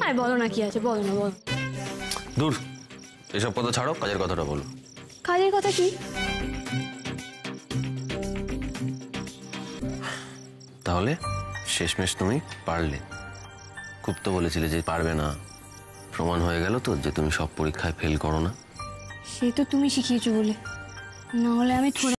আরে বলো না, কি আছে, বলো না, বলো। দূর, এসব কথা ছাড়ো, কাজের কথাটা বলো। কাজের কথা কি? তাহলে শেষমেশ তুমি পারলে। খুব তো বলেছিলে যে পারবে না, প্রমাণ হয়ে গেল তো যে তুমি সব পরীক্ষায় ফেল করো না। সে তো তুমি শিখিয়েছো বলে, না হলে আমি থোড়ে।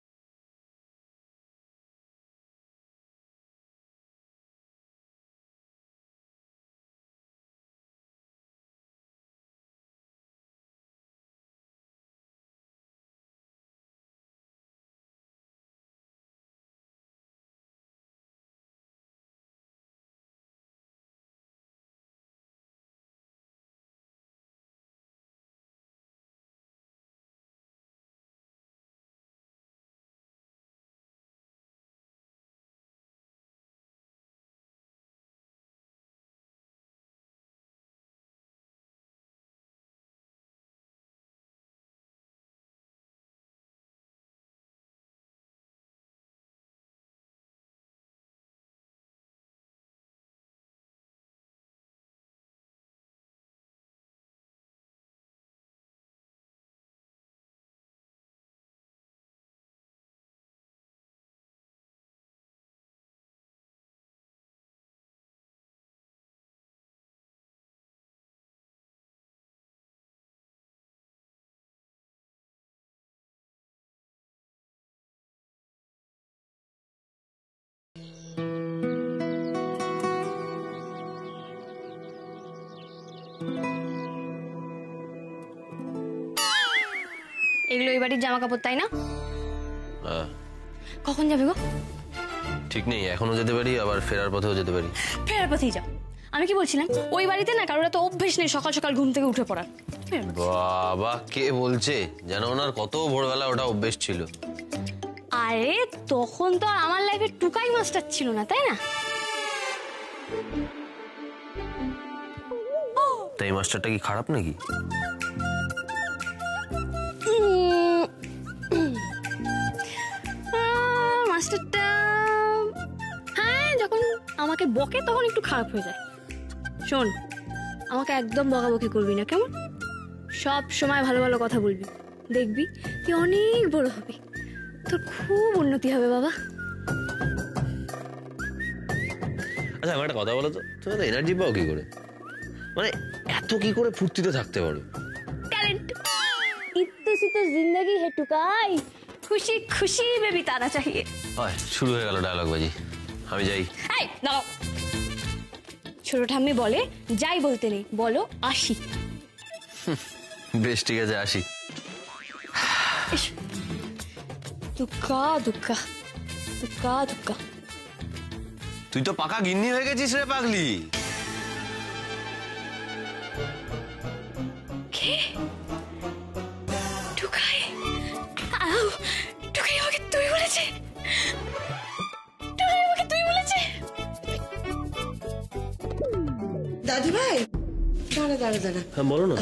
এগুলো এই বাড়ির জামা কাপড়, তাই না? কখন যাবে গো? ঠিক নেই, এখনো যেতে পারি, আবার ফেরার পথেও যেতে পারি। ফেরার পথেই যাও। আমি কি বলছিলাম, ওই বাড়িতে না কারোর তো অভ্যেস নেই সকাল সকাল ঘুম থেকে উঠে পড়ার। বাবা, কে বলছে? যেন ওনার কত ভোরবেলা ওটা অভ্যেস ছিল। আরে তখন তো আর আমার লাইফে টুকাই মাস্টার ছিল না, তাই না? তাই মাস্টারটা কি খারাপ নাকি? মাস্টারটা হ্যাঁ, যখন আমাকে বকে তখন একটু খারাপ হয়ে যায়। শোন, আমাকে একদম বকাবকি করবি না, কেমন? সব সময় ভালো ভালো কথা বলবি, দেখবি তুই অনেক বড় হবি, তোর খুব উন্নতি হবে বাবা। আচ্ছা, আমার একটা কথা বলো তো, তুমি তো এনার্জি পাও কি করে? মানে এত কি করে ফুর্তিতে থাকতে পারো? टैलेंट। इत्तो सी तो जिंदगी है टुकाई, खुशी खुशी में बिताना चाहिए। হয়, শুরু হয়ে গেল ডায়লগ বাজি। আমি যাই। এই দাও। ছোট ঠাম্মি বলে যাই বলতে নেই, বলো আসি। বেশ, ঠিক আছে, আসি। দুক্কা দুক্কা দুক্কা দুক্কা। তুই তো পাকা গিন্নি হয়ে গেছিস রে পাগলি। কে? টুকাই? আউ, টুকাই আমাকে তুই বলেছে? টুকাই আমাকে তুই বলেছে? দাদু ভাই, দাঁড়া দাঁড়া দাঁড়া। হ্যাঁ বলো না।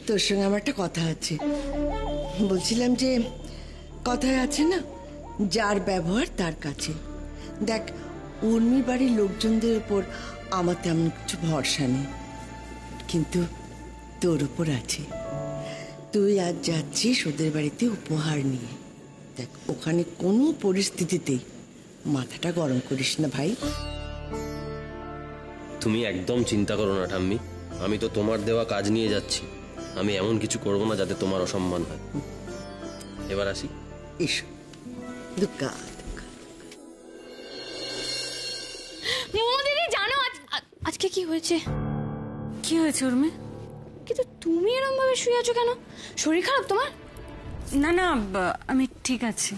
তোর সঙ্গে আমার একটা কথা আছে। বলছিলাম যে কথায় আছে না, যার ব্যবহার তার কাছে। দেখ, উর্মির বাড়ির লোকজনদের উপর আমার তেমন কিছু ভরসা নেই, কিন্তু তোর উপর আছে। তুই আজ যাচ্ছিস ওদের বাড়িতে উপহার নিয়ে। দেখ, ওখানে কোনো পরিস্থিতিতেই মাথাটা গরম করিস না ভাই। তুমি একদম চিন্তা করো না ঠাম্মি, আমি তো তোমার দেওয়া কাজ নিয়ে যাচ্ছি। আমি এমন কিছু করব না যাতে তোমার অসম্মান হয়। এবার আসি। এসো। দুঃখা দিদি জানো আজকে কি হয়েছে? কি হয়েছে উর্মি? কিন্তু তুমি এরকম ভাবে শুয়ে আছো কেন? শরীর খারাপ তোমার? না না, আমি ঠিক আছি।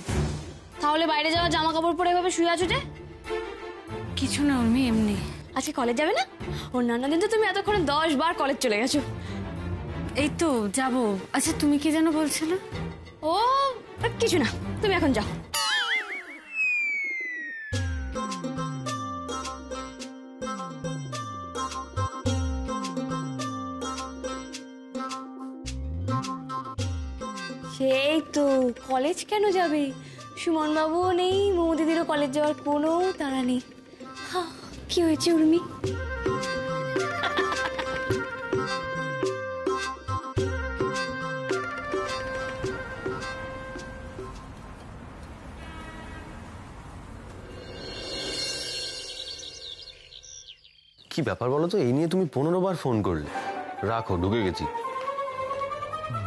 তাহলে বাইরে যাওয়া জামা কাপড় পরে এভাবে শুয়ে আছো যে? কিছু না উর্মি, এমনি। আজকে কলেজ যাবে না? অন্যান্য দিন তো তুমি এতক্ষণে 10 বার কলেজ চলে গেছো। এই তো যাবো। আচ্ছা, তুমি কি যেন বলছিলে? ও কিছু না, তুমি এখন যাও। সেই তো, কলেজ কেন যাবে? সুমন বাবুও নেই, মৌদিদিরও কলেজ যাওয়ার কোনো তাড়া নেই। কি হয়েছে উর্মি? কি ব্যাপার বলো তো, এই নিয়ে তুমি 15 বার ফোন করলে। রাখো, ঢুকে গেছি।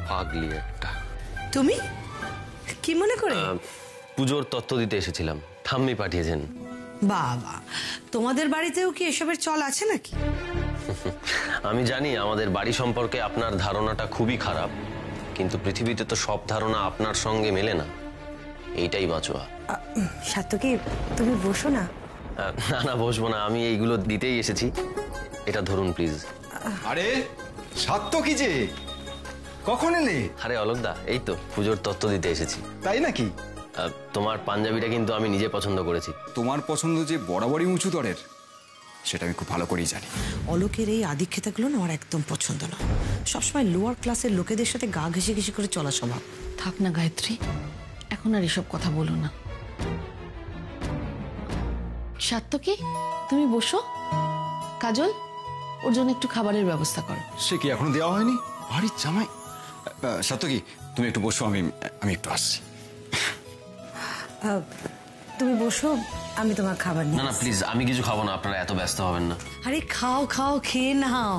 পাগলি একটা। তুমি কি মনে করে? পুজোর তত্ত্ব দিতে এসেছিলাম, ঠাম্মি পাঠিয়েছেন। বাবা, তোমাদের বাড়িতেও কি এসবের চল আছে নাকি? আমি জানি আমাদের বাড়ি সম্পর্কে আপনার ধারণাটা খুবই খারাপ, কিন্তু পৃথিবীতে তো সব ধারণা আপনার সঙ্গে মেলে না, এইটাই বাঁচোয়া। সাত্তকী, তুমি বসো না। না না, বসবো না, আমি এইগুলো দিতেই এসেছি। এটা ধরুন প্লিজ। আরে সাত্তকী যে, কখন এলে? আরে অলোকদা, এই তো পুজোর তত্ত্ব দিতে এসেছি। তাই নাকি? তোমার পাঞ্জাবিটা কিন্তু আমি নিজে পছন্দ করেছি। তোমার পছন্দ যে বরাবরই উঁচু দরের, সেটা আমি খুব ভালো করেই জানি। অলোকের এই আদিক্ষেতাগুলো না আমার একদম পছন্দ না। সবসময় লোয়ার ক্লাসের লোকেদের সাথে গা ঘেঁষে ঘেঁষে করে চলা স্বভাব। থাক না গায়ত্রী, এখন আর এসব কথা বলো না। সাত্তকী, তুমি বসো। কাজল, ওর জন্য একটু খাবারের ব্যবস্থা করো। সে কি এখনো দেওয়া হয়নি? বাড়ির জামাই। সাত্তকী, তুমি একটু বসো, আমি একটু আসছি। তুমি বসো, আমি তোমার খাবার নিয়ে না না প্লিজ, আমি কিছু খাবো না, আপনারা এত ব্যস্ত হবেন না। আরে খাও খাও, খেয়ে নাও।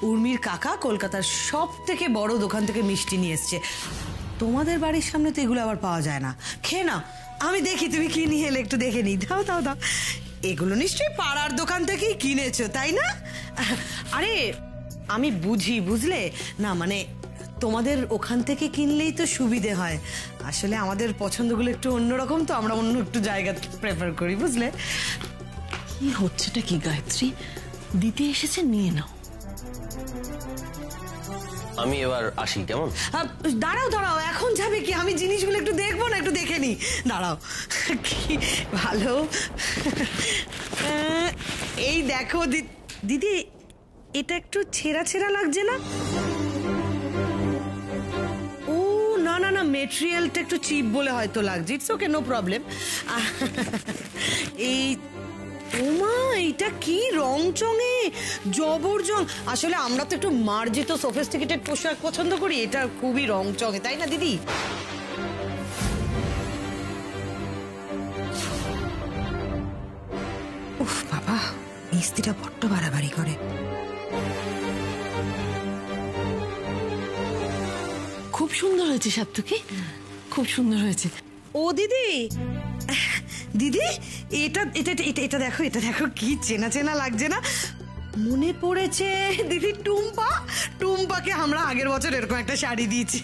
উর্মির কাকা কলকাতার সব থেকে বড় দোকান থেকে মিষ্টি নিয়ে এসছে। তোমাদের বাড়ির সামনে তো এগুলো আবার পাওয়া যায় না। খেয়ে নাও, আমি দেখি তুমি কি নিয়ে এলে, একটু দেখে নিই। দাও দাও দাও। এগুলো নিশ্চয়ই পাড়ার দোকান থেকেই কিনেছো, তাই না? আরে আমি বুঝি, বুঝলে না, মানে তোমাদের ওখান থেকে কিনলেই তো সুবিধে হয়। আসলে আমাদের পছন্দগুলো একটু অন্যরকম, তো আমরা অন্য একটু জায়গা প্রেফার করি, বুঝলে? কি হচ্ছেটা কি গায়ত্রী? দিতে এসেছে, নিয়ে নাও। আমি এবার আসি, কেমন? দাঁড়াও দাঁড়াও, এখন যাবে কি? আমি জিনিসগুলো একটু দেখবো না, একটু দেখে নি। দাঁড়াও। কি ভালো। এই দেখো দিদি, এটা একটু ছেঁড়া ছেঁড়া লাগছে না? ও না না না, মেটেরিয়ালটা একটু চিপ বলে হয়তো লাগছে। It's okay, no problem. এই ওমা, এটা কি রং চঙে, জবর জং। আসলে আমরা তো একটু মার্জিত সোফিস্টিকেটেড পোশাক পছন্দ করি, এটা খুবই রং চঙে, তাই না দিদি? উফ বাবা, মিস্ত্রিটা বড্ড বাড়াবাড়ি করে। খুব সুন্দর হয়েছে সাত্তকী, খুব সুন্দর হয়েছে। ও দিদি, দিদি এটা এটা এটা এটা দেখো, এটা দেখো, কি চেনা চেনা লাগছে না? মনে পড়েছে দিদি, টুম্পাকে আমরা আগের বছর এরকম একটা শাড়ি দিয়েছি।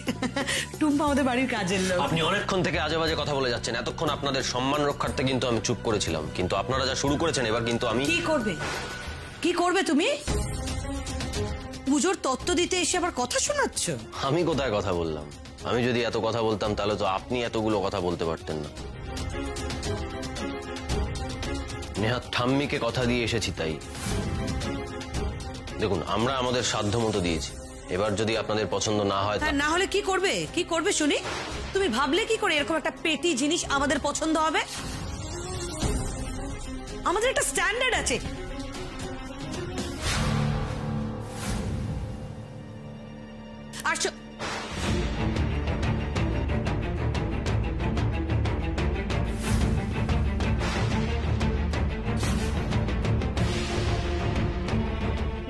টুম্পা আমাদের বাড়ির কাজের লোক। আপনি অনেকক্ষণ থেকে আজে বাজে কথা বলে যাচ্ছেন। এতক্ষণ আপনাদের সম্মান রক্ষার্থে কিন্তু আমি চুপ করেছিলাম, কিন্তু আপনারা যা শুরু করেছেন, এবার কিন্তু আমি। কি করবে তুমি? পুজোর তত্ত্ব দিতে এসে আবার কথা শোনাচ্ছ? আমি কোথায় কথা বললাম? আমি যদি এত কথা বলতাম তাহলে তো আপনি এতগুলো কথা বলতে পারতেন না। নেহাত ঠাম্মিকে কথা দিয়ে এসেছি, তাই দেখুন, আমরা আমাদের সাধ্য মতো দিয়েছি। এবার যদি আপনাদের পছন্দ না হয়, না হলে কি করবে? কি করবে শুনি? তুমি ভাবলে কি করে এরকম একটা পেটি জিনিস আমাদের পছন্দ হবে? আমাদের একটা স্ট্যান্ডার্ড আছে। আসো,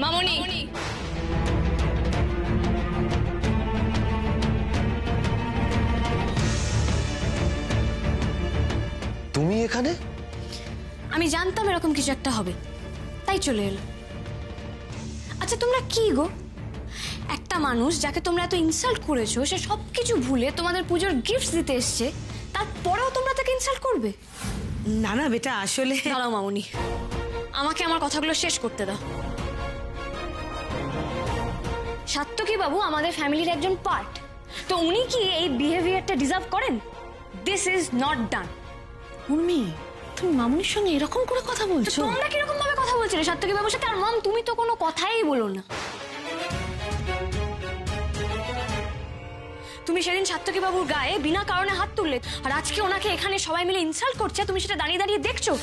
মামনি, তুমি এখানে? আমি জানতাম এরকম কিছু একটা হবে, তাই চলে এলো। আচ্ছা তোমরা কি গো, একটা মানুষ যাকে তোমরা এত ইনসাল্ট করেছো, সে সবকিছু ভুলে তোমাদের পুজোর গিফট দিতে এসছে, তারপরেও তোমরা তাকে ইনসাল্ট করবে? না না বেটা, আসলে দাঁড়াও মামনি, আমাকে আমার কথাগুলো শেষ করতে দাও। সাত্তকী বাবু আমাদের ফ্যামিলির একজন পার্ট, তো উনি কি এই বিহেভিয়ারটা ডিজার্ভ করেন? This is not done. Urmi, তুমি মামুনির সঙ্গে এরকম করে কথা বলছো? তোমরা কিরকম ভাবে কথা বলছিলে সাত্তকী বাবুর সাথে? আর মাম, তুমি তো কোনো কথাই বলো না। তুমি সেদিন সাত্তকী বাবুর গায়ে বিনা কারণে হাত তুললে, আর আজকে ওনাকে এখানে সবাই মিলে ইনসাল্ট করছে, তুমি সেটা দাঁড়িয়ে দাঁড়িয়ে দেখছো।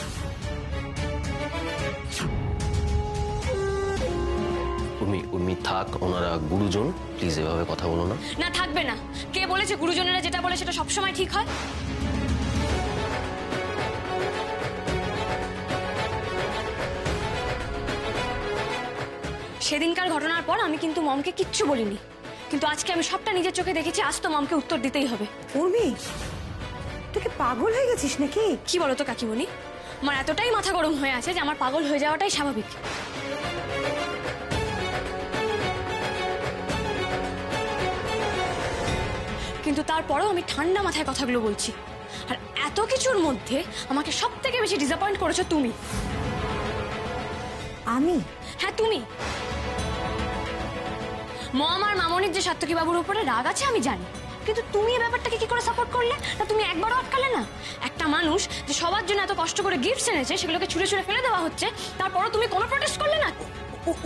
উর্মি উর্মি থাক, ওনারা গুরুজন, প্লিজ এভাবে কথা বলো না। না থাকবে না। কে বলেছে গুরুজনেরা যেটা বলে সেটা সবসময় ঠিক হয়? সেদিনকার ঘটনার পর আমি কিন্তু মমকে কিচ্ছু বলিনি, কিন্তু আজকে আমি সবটা নিজের চোখে দেখেছি। আজ তো মমকে উত্তর দিতেই হবে। উর্মি, তুই কি পাগল হয়ে গেছিস নাকি? কি বলো তো কাকিমণি, আমার এতটাই মাথা গরম হয়ে আছে যে আমার পাগল হয়ে যাওয়াটাই স্বাভাবিক। কিন্তু তারপরেও আমি ঠান্ডা মাথায় কথাগুলো বলছি। আর এত কিছুর মধ্যে আমাকে সব থেকে বেশি ডিসঅ্যাপয়েন্ট করেছো তুমি। আমি? হ্যাঁ তুমি। মম আর মামনির যে সাত্তকী বাবুর উপরে রাগ আছে আমি জানি, কিন্তু তুমি এই ব্যাপারটাকে কি করে সাপোর্ট করলে? না তুমি একবারও আটকালে না? একটা মানুষ যে সবার জন্য এত কষ্ট করে গিফট এনেছে সেগুলোকে ছুঁড়ে ছুঁড়ে ফেলে দেওয়া হচ্ছে, তারপরও তুমি কোনো প্রোটেস্ট করলে না?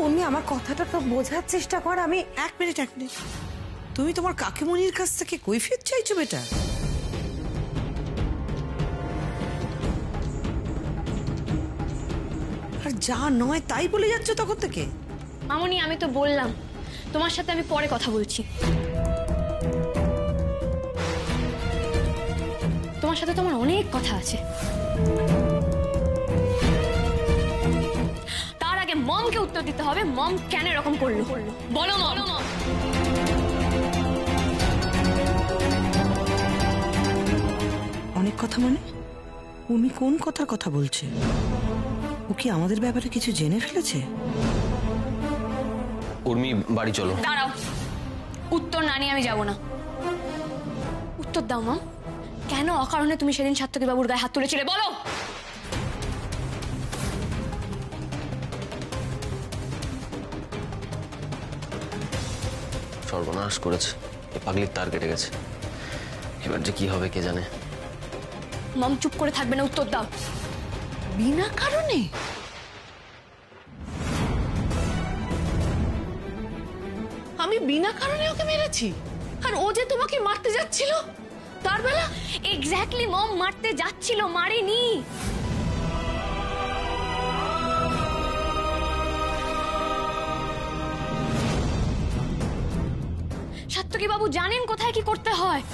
উর্মি, আমার কথাটা তো বোঝার চেষ্টা কর। আমি এক মিনিট। তুমি তোমার কাকিমণির কাছ থেকে কৈফিয়ত চাইছো বেটা? আর যা নয় তাই বলে যাচ্ছ তখন থেকে। মামনি আমি তো বললাম তোমার সাথে আমি পরে কথা বলছি। তোমার সাথে তোমার অনেক কথা আছে। তার আগে মমকে উত্তর দিতে হবে, মম কেন এরকম করলো? বলো মম। অনেক কথা মানে? উর্মি কোন কথার কথা বলছে? ও কি আমাদের ব্যাপারে কিছু জেনে ফেলেছে? উর্মি বাড়ি চলো। দাঁড়াও, উত্তর না নিয়ে আমি যাব না। উত্তর দাও মম, কেন অকারণে তুমি সেদিন সাত্তকী বাবুর গায়ে হাত তুলেছিলে? বলো। সর্বনাশ করেছে, এ পাগলির তার কেটে গেছে। এবার যে কি হবে কে জানে। মম চুপ করে থাকবে না, উত্তর দাও। বিনা কারণে? আমি বিনা কারণে ওকে মেরেছি? আর ও যে তোমাকে মারতে যাচ্ছিল তার বেলা? এক্স্যাক্টলি মম, মারতে যাচ্ছিল, মারেনি। সাত্তকী বাবু জানেন কোথায় কি করতে হয়।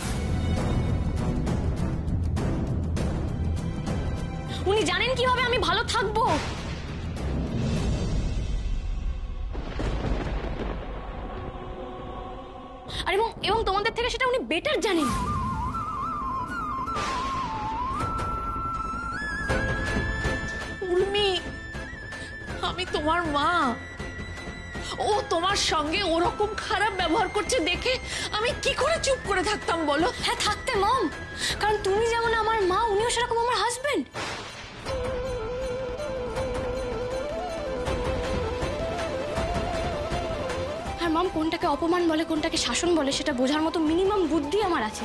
উনি জানেন কিভাবে আমি ভালো থাকবো। আর এবং তোমাদের থেকে সেটা উনি বেটার জানেন। উর্মি, আমি তোমার মা। ও তোমার সঙ্গে ওরকম খারাপ ব্যবহার করছে দেখে আমি কি করে চুপ করে থাকতাম বলো? হ্যাঁ থাকতে মম, কারণ তুমি যেমন আমার মা, উনিও সেরকম আমার হাজবেন্ড। আর মম, কোনটাকে অপমান বলে কোনটাকে শাসন বলে সেটা বোঝার মতো মিনিমাম বুদ্ধি আমার আছে।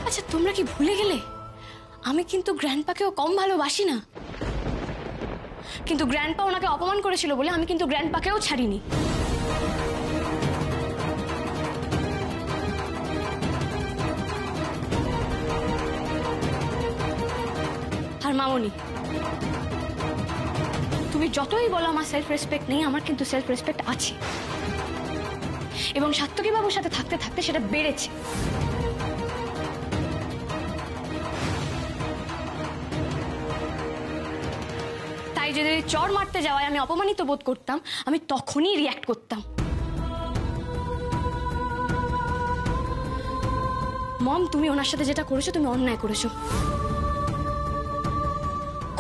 আচ্ছা তোমরা কি ভুলে গেলে আমি কিন্তু গ্র্যান্ডপাকেও কম ভালোবাসি না? কিন্তু গ্র্যান্ডপা ওনাকে অপমান করেছিল বলে আমি কিন্তু গ্র্যান্ডপাকেও ছাড়িনি। আর মামনি, তুমি যতই বলো আমার সেলফ রেসপেক্ট নেই, আমার কিন্তু সেলফ রেসপেক্ট আছে। এবং সাত্তকী বাবুর সাথে থাকতে থাকতে সেটা বেড়েছে। তাই যদি চড় মারতে যাওয়ায় আমি অপমানিত বোধ করতাম, আমি তখনই রিয়্যাক্ট করতাম। মম, তুমি ওনার সাথে যেটা করেছো তুমি অন্যায় করেছো।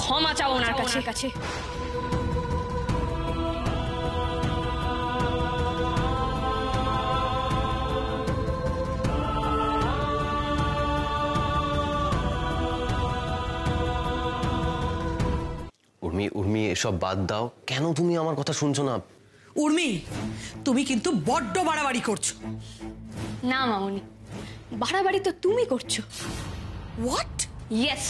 ক্ষমা চাও ওনার কাছে। উর্মি এসব বাদ দাও, কেন তুমি আমার কথা শুনছো না? উর্মি, তুমি কিন্তু বড্ড বাড়াবাড়ি করছো। না মামনি, বাড়াবাড়ি তো তুমি করছো। হোয়াট? ইয়েস।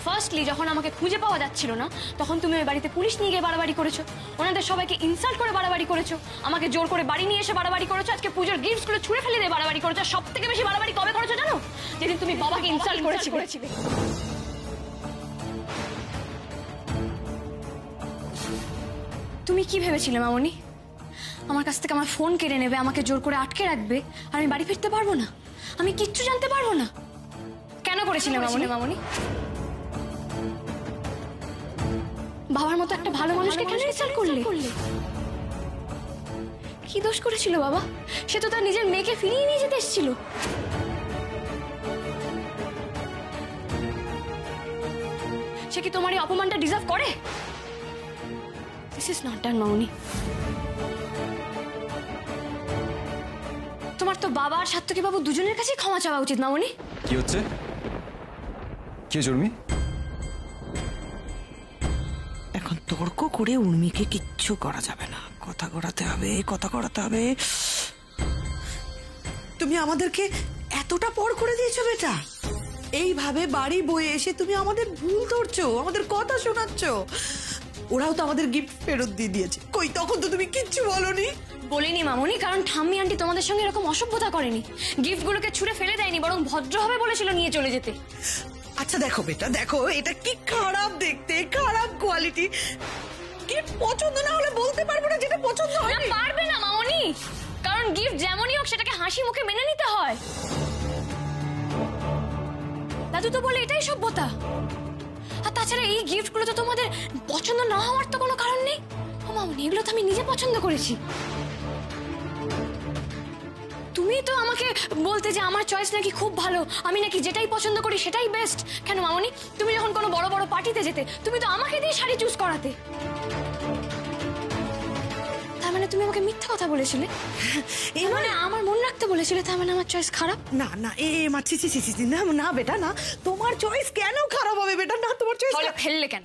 ফার্স্টলি যখন আমাকে খুঁজে পাওয়া যাচ্ছিল না তখন তুমি ওই বাড়িতে পুলিশ নিয়ে গিয়ে বাড়াবাড়ি করেছো, ওনাদের সবাইকে ইনসাল্ট করে বাড়াবাড়ি করেছো, আমাকে জোর করে বাড়ি নিয়ে এসে বাড়াবাড়ি করেছো, আজকে পুজোর গিফটস গুলো ছুঁড়ে ফেলে দিয়ে বাড়াবাড়ি করেছো। সব থেকে বেশি বাড়াবাড়ি কবে করেছো জানো? যেদিন তুমি বাবাকে ইনসাল্ট করেছিলে। তুমি কি ভেবেছিলে মামনি? আমার কাছ থেকে আমার ফোন কেড়ে নেবে, আমাকে জোর করে আটকে রাখবে, আর আমি বাড়ি ফিরতে পারবো না, আমি কিচ্ছু জানতে পারবো না? কেন করেছিলে মামনি? বাবার মতো একটা ভালো মানুষকে কেন ইনসাল্ট করলে? কি দোষ করেছিল বাবা? সে তো তার নিজের মেয়েকে ফিরিয়ে নিয়ে যেতে এসেছিল। সে কি তোমার এই অপমানটা ডিজার্ভ করে? দিস ইজ নট ডান মামনি। তোমার তো বাবা আর সাত্তকী বাবু দুজনের কাছেই ক্ষমা চাওয়া উচিত মামনি। কি হচ্ছে? কি জর্মি? এখন তর্ক করে উর্মিকে কিচ্ছু করা যাবে না, কথা করাতে হবে। তুমি আমাদেরকে এতটা পর করে দিয়েছো বেটা। এইভাবে বাড়ি বয়ে এসে তুমি আমাদের ভুল ধরছো, আমাদের কথা শোনাচ্ছ। ওরাও তো আমাদের গিফট ফেরত দিয়ে দিয়েছে, কই তখন তো তুমি কিচ্ছু বলনি। বলিনি মামনি, কারণ ঠাম্মি আন্টি তোমাদের সঙ্গে এরকম অসভ্যতা করেনি। গিফটগুলোকে ছুঁড়ে ফেলে দেয়নি, বরং ভদ্রভাবে বলেছিল নিয়ে চলে যেতে। আচ্ছা দেখো বেটা, দেখো এটা কি খারাপ দেখতে, খারাপ কোয়ালিটি। গিফট পছন্দ না হলে বলতে পারবো না যেটা পছন্দ হয় না। পারবে না মামনি, কারণ গিফট যেমনই হোক সেটাকে হাসি মুখে মেনে নিতে হয়। দাদু তো বলে এটাই সভ্যতা। আর তাছাড়া এই গিফটগুলো তো তোমাদের পছন্দ না হওয়ার তো কোনো কারণ নেই। ও মামনি, এগুলো তো আমি নিজে পছন্দ করেছি। তুমি তো আমাকে বলতে যে আমার চয়েস নাকি খুব ভালো, আমি নাকি যেটাই পছন্দ করি সেটাই বেস্ট। কেন মামনি, তুমি যখন কোনো বড় বড় পার্টিতে যেতে তুমি তো আমাকে দিয়ে শাড়ি চুজ করাতে। তার মানে তুমি আমাকে মিথ্যা কথা বলেছিলে? এর মানে আমার মন রাখতে বলেছিলে, তার মানে আমার চয়েস খারাপ? না না, মাছি না না বেটা, না তোমার চয়েস কেন খারাপ হবে বেটা? না তোমার চয়েস ফেললে কেন?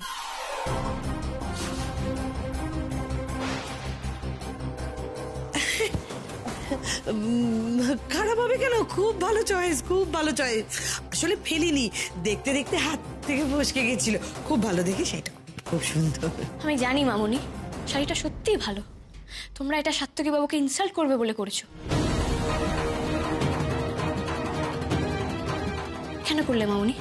খারাপ হবে কেন? খুব ভালো চয়েস, খুব ভালো চয়েস। আসলে ফেলিনি, দেখতে দেখতে হাত থেকে ফসকে গেছিল। খুব ভালো দেখি, সেটা খুব সুন্দর। আমি জানি মামনি, শাড়িটা সত্যিই ভালো। তোমরা এটা সাত্তকী বাবুকে ইনসাল্ট করবে বলে করেছো। কেন করলে মামনি?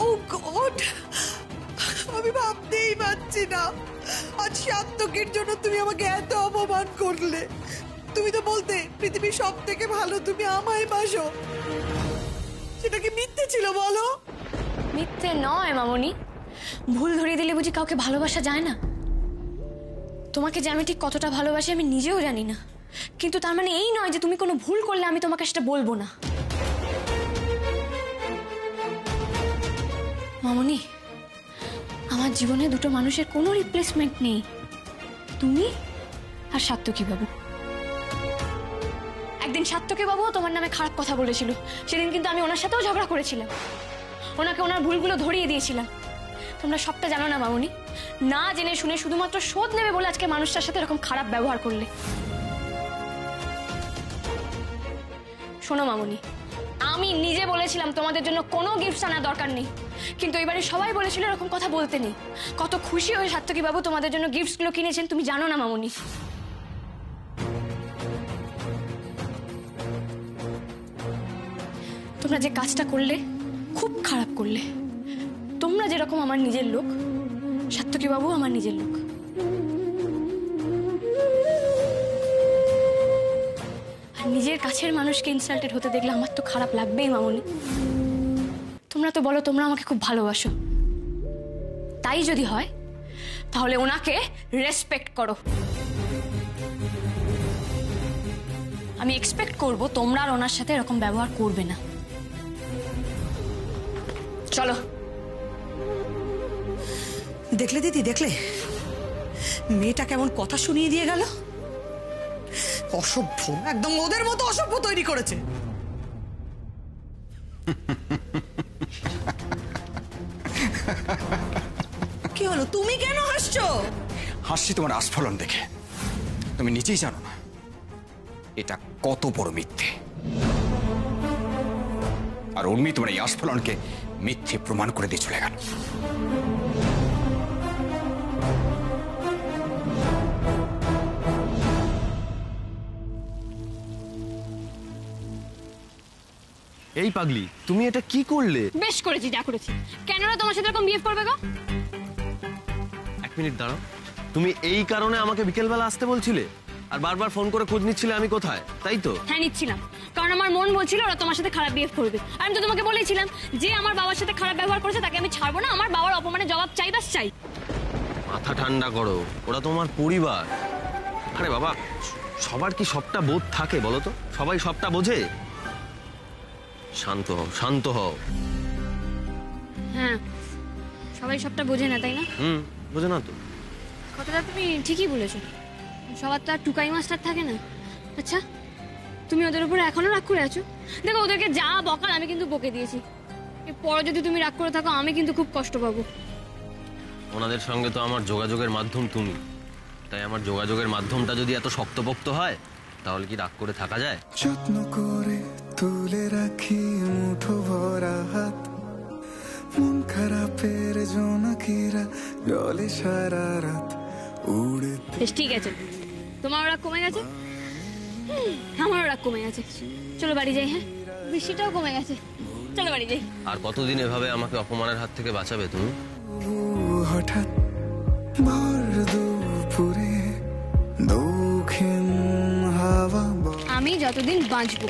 ও গড, আমি ভাবতেই পারছি না আজ সাত্তকীর জন্য তুমি আমাকে এত অপমান করলে। তুমি তো বলতে পৃথিবীর সব থেকে ভালো তুমি আমায় বাসো, সেটা কি মিথ্যে ছিল বলো? মিথ্যে নয় মামনি, ভুল ধরিয়ে দিলে বুঝি কাউকে ভালোবাসা যায় না? তোমাকে যে আমি ঠিক কতটা ভালোবাসি আমি নিজেও জানি না, কিন্তু তার মানে এই নয় যে তুমি কোনো ভুল করলে আমি তোমাকে সেটা বলবো না। মামনি, আমার জীবনে দুটো মানুষের কোনো রিপ্লেসমেন্ট নেই, তুমি আর সাত্তকী বাবু। একদিন সাত্তকী বাবুও তোমার নামে খারাপ কথা বলেছিল, সেদিন কিন্তু আমি ওনার সাথেও ঝগড়া করেছিলাম, ওনাকে ওনার ভুলগুলো ধরিয়ে দিয়েছিলাম। তোমরা সবটা জানো না মামনি, না জেনে শুনে শুধুমাত্র শোধ নেবে বলে আজকে মানুষটার সাথে এরকম খারাপ ব্যবহার করলে। শোনো মামনি, আমি নিজে বলেছিলাম তোমাদের জন্য কোনো গিফট আনার দরকার নেই, কিন্তু এবারে সবাই বলেছিল এরকম কথা বলতে নেই। কত খুশি হয়ে সাত্তকী বাবু তোমাদের জন্য গিফটসগুলো কিনেছেন তুমি জানো না মামনি। তোমরা যে কাজটা করলে খুব খারাপ করলে। তোমরা যেরকম আমার নিজের লোক, সাত্তকী বাবু আমার নিজের লোক। আর নিজের কাছের মানুষকে ইনসাল্টেড হতে দেখলে আমার তো খারাপ লাগবেই মামনি। তোমরা তো বলো তোমরা আমাকে খুব ভালোবাসো, তাই যদি হয় তাহলে ওনাকে রেসপেক্ট করো। আমি এক্সপেক্ট করব তোমরা আর ওনার সাথে এরকম ব্যবহার করবে না। চলো। দেখলে দিদি, দেখলে মেয়েটা কেমন কথা শুনিয়ে দিয়ে গেল? অসভ্য, একদম ওদের মতো অসভ্য তৈরি করেছে। কি হলো, তুমি কেন হাসছো? হাসছি তোমার আস্ফলন দেখে। তুমি নিজেই জানো না এটা কত বড় মিথ্যে, আর উর্মি তোমার এই আস্ফলনকে মিথ্যে প্রমাণ করে দিয়ে চলে গেল। এই পাগলি, তুমি এটা কি করলে? বেশ করেছি যা করেছি। কেন না তোমার সাথে এরকম বিহেভ করবে গো? এক মিনিট দাঁড়াও, তুমি এই কারণে আমাকে বিকেলবেলা আসতে বলছিলে আর বারবার ফোন করে খোঁজ নিচ্ছিলে আমি কোথায়, তাই তো? হ্যাঁ নিচ্ছিলাম, কারণ আমার মন বলছিল ওরা তোমার সাথে খারাপ বিহেভ করবে। আর আমি তো তোমাকে বলেছিলাম যে আমার বাবার সাথে খারাপ ব্যবহার করেছে তাকে আমি ছাড়বো না, আমার বাবার অপমানের জবাব চাই, বাস চাই। মাথা ঠান্ডা করো, ওরা তোমার পরিবার। আরে বাবা, সবার কি সবটা বোধ থাকে বলো তো? সবাই সবটা বোঝে? শান্ত হও, শান্ত হও। হ্যাঁ, সবাই সবটা বোঝে না, তাই না? বোঝে না তো। কথাটা তুমি ঠিকই বলেছো, সবার তো আর টুকাই মাস্টার থাকে না। আচ্ছা, তুমি ওদের উপরে এখনো রাগ করে আছো? দেখো, ওদেরকে যা বকার আমি কিন্তু বকে দিয়েছি। এরপরে যদি তুমি রাগ করে থাকো আমি কিন্তু খুব কষ্ট পাবো। ওনাদের সঙ্গে তো আমার যোগাযোগের মাধ্যম তুমি, তাই আমার যোগাযোগের মাধ্যমটা যদি এত শক্তপোক্ত হয় তাহলে কি রাগ করে থাকা যায়? যত্ন করে তুলে রাখি মুঠো ভরা হাত, মন খারাপের জোনাকিরা জলে সারা রাত উড়ে। বেশ ঠিক আছে, তোমারও রাগ কমে গেছে, আমারও রাগ কমে গেছে। চলো বাড়ি যাই। হ্যাঁ, বৃষ্টিটাও কমে গেছে, চলো বাড়ি যাই। আর কতদিন এভাবে আমাকে অপমানের হাত থেকে বাঁচাবে তুমি? হঠাৎ ভর দুপুরে দক্ষিণ হাওয়া আমি যতদিন বাঁচবো